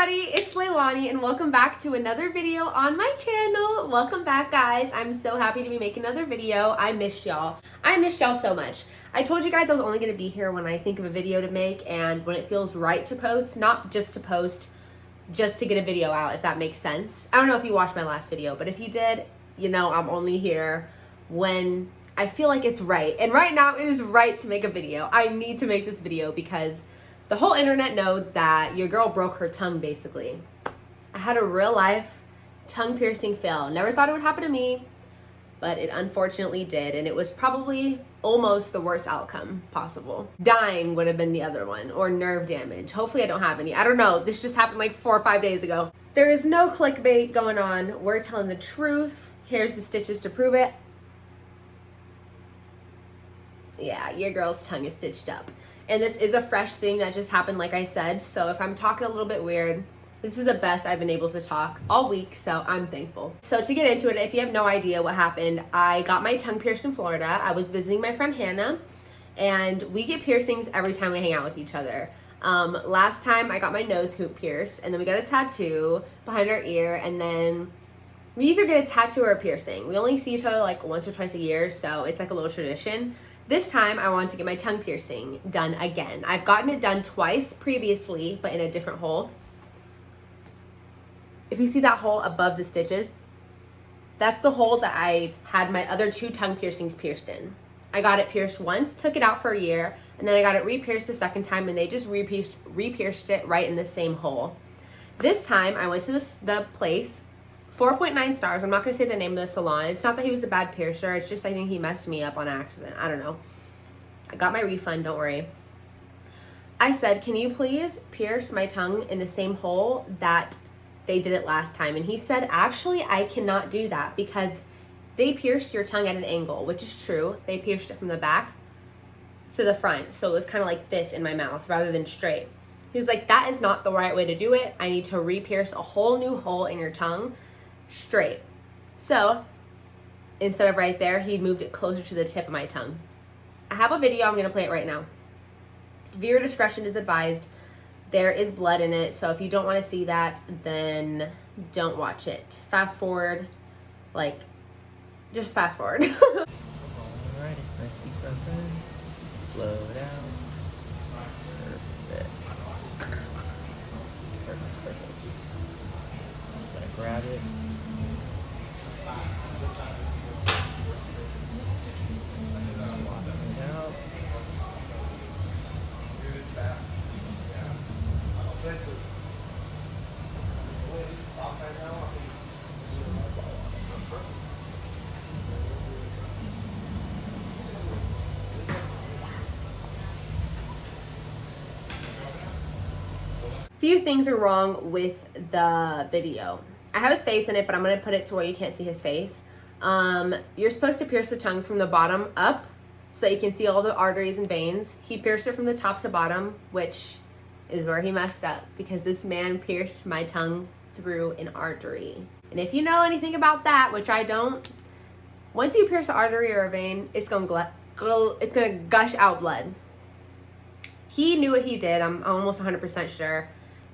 everybody, it's Leilani and welcome back to another video on my channel. Welcome back, guys. I'm so happy to be making another video. I missed y'all. I missed y'all so much. I told you guys I was only going to be here when I think of a video to make and when it feels right to post, not just to post, just to get a video out, if that makes sense. I don't know if you watched my last video, but if you did, you know I'm only here when I feel like it's right. And right now it is right to make a video. I need to make this video because the whole internet knows that your girl broke her tongue, basically. I had a real life tongue piercing fail. Never thought it would happen to me, but it unfortunately did. And it was probably almost the worst outcome possible. Dying would have been the other one, or nerve damage. Hopefully I don't have any. I don't know. This just happened like 4 or 5 days ago. There is no clickbait going on. We're telling the truth. Here's the stitches to prove it. Yeah, your girl's tongue is stitched up. And this is a fresh thing that just happened, like I said. So if I'm talking a little bit weird, this is the best I've been able to talk all week, so I'm thankful. So to get into it, if you have no idea what happened, I got my tongue pierced in Florida. I was visiting my friend Hannah, and we get piercings every time we hang out with each other. Last time I got my nose hoop pierced, and then we got a tattoo behind our ear, and then we either get a tattoo or a piercing. We only see each other like once or twice a year, so it's like a little tradition. This time, I wanted to get my tongue piercing done again. I've gotten it done twice previously, but in a different hole. If you see that hole above the stitches, that's the hole that I had my other 2 tongue piercings pierced in. I got it pierced once, took it out for a year, and then I got it re-pierced a second time, and they just re-pierced it right in the same hole. This time, I went to the place, 4.9 stars. I'm not going to say the name of the salon. It's not that he was a bad piercer. It's just I think he messed me up on accident. I don't know. I got my refund. Don't worry. I said, can you please pierce my tongue in the same hole that they did it last time? And he said, actually, I cannot do that because they pierced your tongue at an angle, which is true. They pierced it from the back to the front. So it was kind of like this in my mouth rather than straight. He was like, that is not the right way to do it. I need to re-pierce a whole new hole in your tongue straight. So instead of right there, he moved it closer to the tip of my tongue. I have a video. I'm going to play it right now. Viewer discretion is advised. There is blood in it, so if you don't want to see that, then don't watch it. Fast forward, like, just fast forward. Alrighty, nice deep breath in, blow it out. Perfect. Perfect. I'm just gonna grab it. Swap it out. Few things are wrong with the video. I have his face in it, but I'm going to put it to where you can't see his face. You're supposed to pierce the tongue from the bottom up so that you can see all the arteries and veins. He pierced it from the top to bottom, which is where he messed up because this man pierced my tongue through an artery. And if you know anything about that, which I don't, once you pierce an artery or a vein, it's going to gush out blood. He knew what he did. I'm almost 100% sure.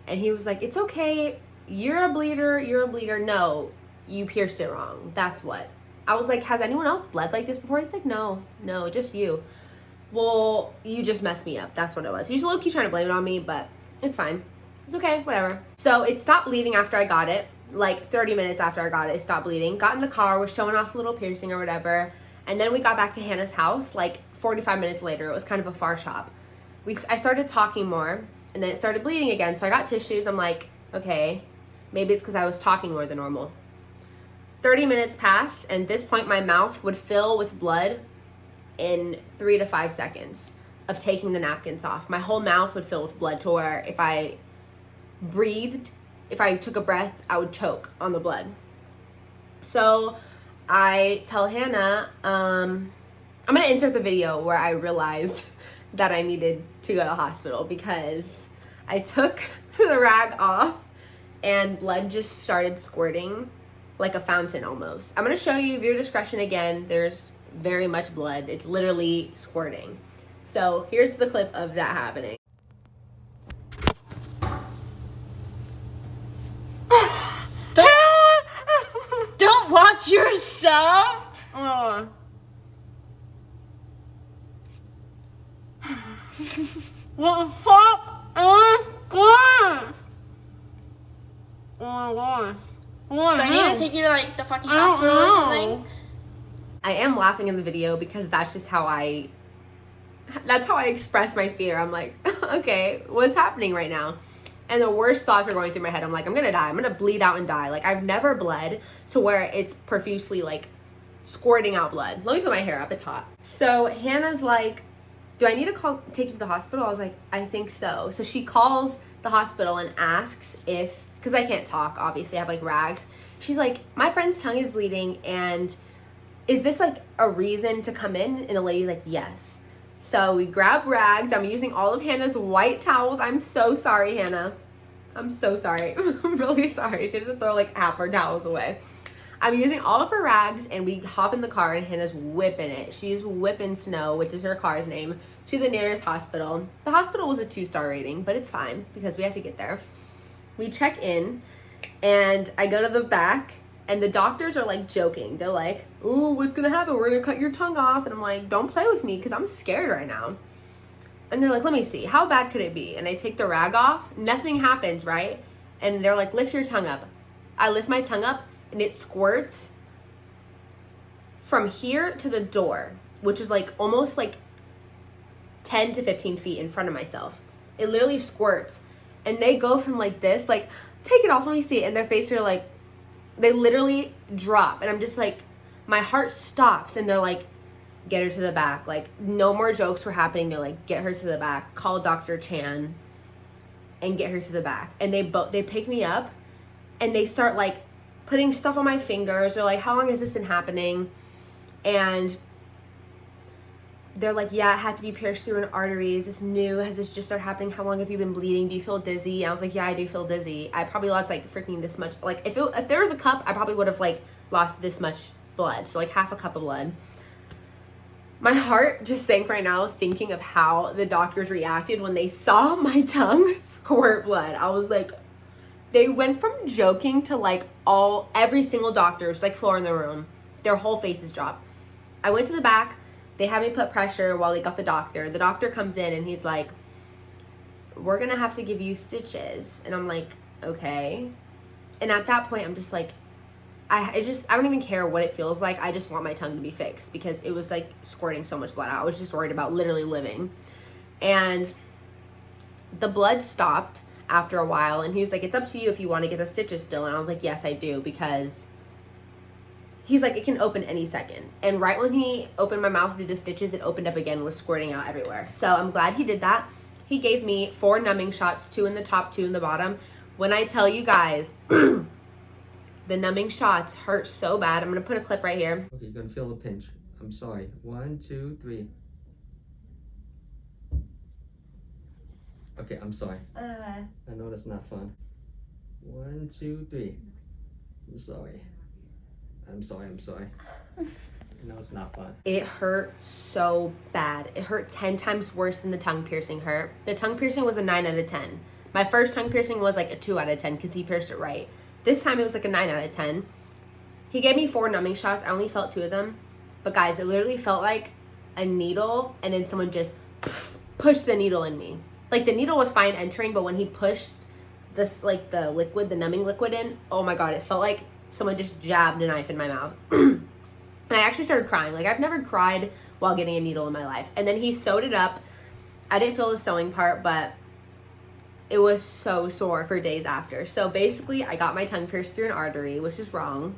And he was like, it's okay. You're a bleeder. No, you pierced it wrong. That's what. I was like, has anyone else bled like this before? He's like, no, just you. Well, you just messed me up. That's what it was. He was low-key trying to blame it on me, but it's fine. It's okay, whatever. So it stopped bleeding after I got it. Like 30 minutes after I got it, it stopped bleeding. Got in the car, was showing off a little piercing or whatever. And then we got back to Hannah's house like 45 minutes later. It was kind of a far shop. I started talking more, and then it started bleeding again. So I got tissues. I'm like, okay, maybe it's because I was talking more than normal. 30 minutes passed, and at this point, my mouth would fill with blood in 3 to 5 seconds of taking the napkins off. My whole mouth would fill with blood to where if I breathed, if I took a breath, I would choke on the blood. So I tell Hannah, I'm going to insert the video where I realized that I needed to go to the hospital because I took the rag off and blood just started squirting like a fountain almost. I'm going to show you viewer discretion again. There's very much blood. It's literally squirting. So here's the clip of that happening. touch yourself? Oh. What the fuck? Oh my god. Oh my god. Do I need to take you to like the fucking hospital or something? I am laughing in the video because that's just how I express my fear. I'm like, okay, what's happening right now? And the worst thoughts are going through my head. I'm like, I'm gonna die. I'm gonna bleed out and die. Like, I've never bled to where it's profusely like squirting out blood. Let me put my hair up. It's hot. So Hannah's like, do I need to take you to the hospital? I was like, I think so. So she calls the hospital and asks if, because I can't talk, obviously, I have like rags. She's like, my friend's tongue is bleeding, and is this like a reason to come in? And the lady's like, yes. So we grab rags. I'm using all of Hannah's white towels. I'm so sorry, Hannah. I'm so sorry. I'm really sorry. She had to throw like half her towels away. I'm using all of her rags, and we hop in the car, and Hannah's whipping it. She's whipping Snow, which is her car's name, to the nearest hospital. The hospital was a 2-star rating, but it's fine because we had to get there. We check in, and I go to the back, and the doctors are like joking. They're like, ooh, what's gonna happen? We're gonna cut your tongue off. And I'm like, don't play with me because I'm scared right now. And they're like, let me see. How bad could it be? And I take the rag off. Nothing happens, right? And they're like, lift your tongue up. I lift my tongue up, and it squirts from here to the door, which is like almost like 10 to 15 feet in front of myself. It literally squirts. And they go from like this, like, take it off, let me see it. And their faces are like, they literally drop. And I'm just like, my heart stops. And they're like, get her to the back. Like, no more jokes were happening. They're like, get her to the back. Call Dr. Chan and get her to the back. And they pick me up, and they start like putting stuff on my fingers. They're like, how long has this been happening? And they're like, yeah, it had to be pierced through an artery. Is this new? Has this just started happening? How long have you been bleeding? Do you feel dizzy? And I was like, yeah, I do feel dizzy. I probably lost like freaking this much. Like, if there was a cup, I probably would have like lost this much blood. So like half a cup of blood. My heart just sank right now thinking of how the doctors reacted when they saw my tongue squirt blood. I was like, they went from joking to like every single doctor's like floor in the room. Their whole faces dropped. I went to the back. They had me put pressure while they got the doctor. The doctor comes in, and he's like, we're going to have to give you stitches. And I'm like, okay. And at that point, I'm just like, I don't even care what it feels like. I just want my tongue to be fixed because it was like squirting so much blood out. I was just worried about literally living. And the blood stopped after a while, and he was like, it's up to you if you want to get the stitches still. And I was like, yes, I do, because he's like, it can open any second. And right when he opened my mouth to do the stitches, it opened up again, was squirting out everywhere. So I'm glad he did that. He gave me 4 numbing shots, 2 in the top, 2 in the bottom. When I tell you guys, the numbing shots hurt so bad. I'm going to put a clip right here. Okay, you're going to feel the pinch. I'm sorry. 1, 2, 3. Okay, I'm sorry. I know that's not fun. 1, 2, 3. I'm sorry. I'm sorry. No, it's not fun. It hurt so bad. It hurt 10 times worse than the tongue piercing hurt. The tongue piercing was a 9 out of 10. My first tongue piercing was like a 2 out of 10 because he pierced it right. This time it was like a 9 out of 10. He gave me 4 numbing shots. I only felt 2 of them. But guys, it literally felt like a needle, and then someone just pushed the needle in me. Like, the needle was fine entering, but when he pushed this, like, the liquid, the numbing liquid in, oh my god, it felt like someone just jabbed a knife in my mouth. And I actually started crying. Like, I've never cried while getting a needle in my life. And then he sewed it up. I didn't feel the sewing part, but it was so sore for days after. So basically, I got my tongue pierced through an artery, which is wrong.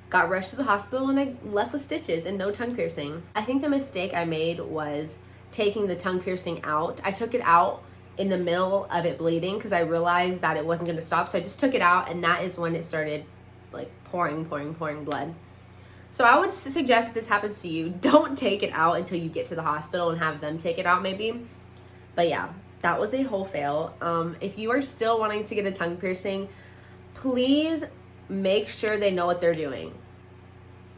Got rushed to the hospital, and I left with stitches and no tongue piercing. I think the mistake I made was taking the tongue piercing out. I took it out in the middle of it bleeding because I realized that it wasn't going to stop. So I just took it out, and that is when it started like pouring blood. So I would suggest if this happens to you, don't take it out until you get to the hospital and have them take it out maybe. But yeah, that was a whole fail. If you are still wanting to get a tongue piercing, please make sure they know what they're doing.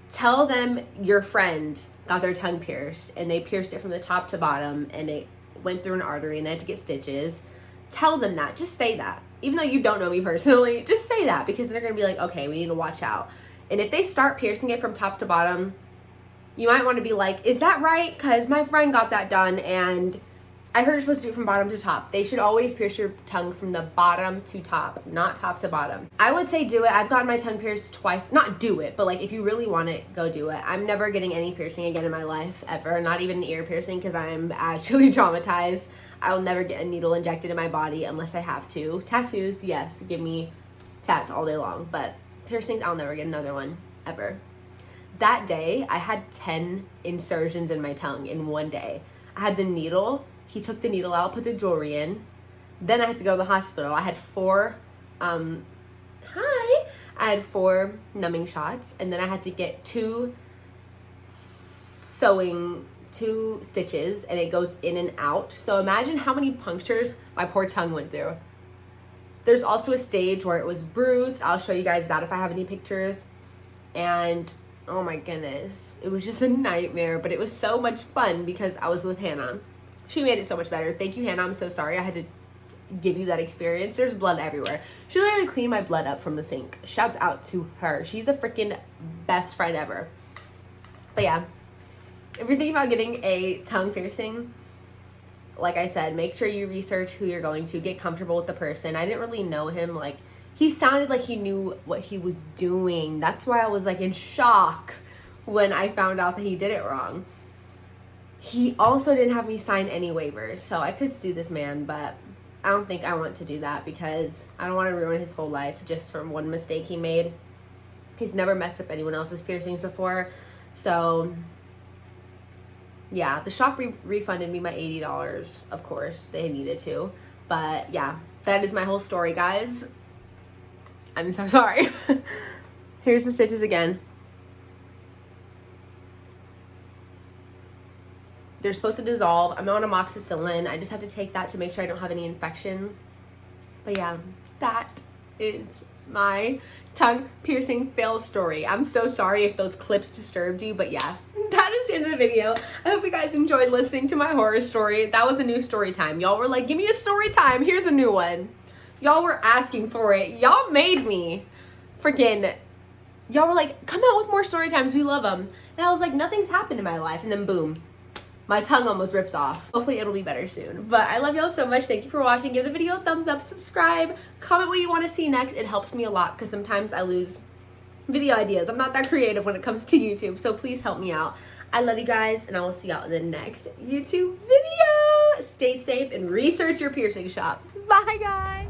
Tell them your friend got their tongue pierced and they pierced it from the top to bottom and it went through an artery and they had to get stitches. Tell them that. Just say that. Even though you don't know me personally, just say that, because they're going to be like, okay, we need to watch out. And if they start piercing it from top to bottom, you might want to be like, is that right? Because my friend got that done and I heard you're supposed to do it from bottom to top. They should always pierce your tongue from the bottom to top, not top to bottom. I would say do it. I've gotten my tongue pierced twice. Not do it, but like if you really want it, go do it. I'm never getting any piercing again in my life, ever. Not even an ear piercing, because I'm actually traumatized. I will never get a needle injected in my body unless I have to. Tattoos, yes, give me tats all day long. But piercings, I'll never get another one, ever. That day, I had 10 insertions in my tongue in one day. I had the needle. He took the needle out, put the jewelry in. Then I had to go to the hospital. I had 4 numbing shots, and then I had to get 2 stitches, and it goes in and out. So imagine how many punctures my poor tongue went through. There's also a stage where it was bruised. I'll show you guys that if I have any pictures. And oh my goodness, it was just a nightmare, but it was so much fun because I was with Hannah. She made it so much better. Thank you, Hannah. I'm so sorry I had to give you that experience. There's blood everywhere. She literally cleaned my blood up from the sink. Shouts out to her. She's a freaking best friend ever. But yeah, if you're thinking about getting a tongue piercing, like I said, make sure you research who you're going to. Get comfortable with the person. I didn't really know him. Like, he sounded like he knew what he was doing. That's why I was like in shock when I found out that he did it wrong. He also didn't have me sign any waivers, so I could sue this man, but I don't think I want to do that because I don't want to ruin his whole life just from one mistake he made. He's never messed up anyone else's piercings before, so yeah, the shop refunded me my $80. Of course, they needed to, but yeah, that is my whole story, guys. I'm so sorry. Here's the stitches again. They're supposed to dissolve. I'm on amoxicillin. I just have to take that to make sure I don't have any infection. But yeah, that is my tongue piercing fail story. I'm so sorry if those clips disturbed you, but yeah, that is the end of the video. I hope you guys enjoyed listening to my horror story. That was a new story time. Y'all were like, give me a story time. Here's a new one. Y'all were asking for it. Y'all made me. Freaking, y'all were like, come out with more story times. We love them. And I was like, nothing's happened in my life. And then boom. My tongue almost rips off. Hopefully it'll be better soon. But I love y'all so much. Thank you for watching. Give the video a thumbs up, subscribe, comment what you want to see next. It helps me a lot because sometimes I lose video ideas. I'm not that creative when it comes to YouTube, so please help me out. I love you guys, and I will see y'all in the next YouTube video. Stay safe and research your piercing shops. Bye, guys.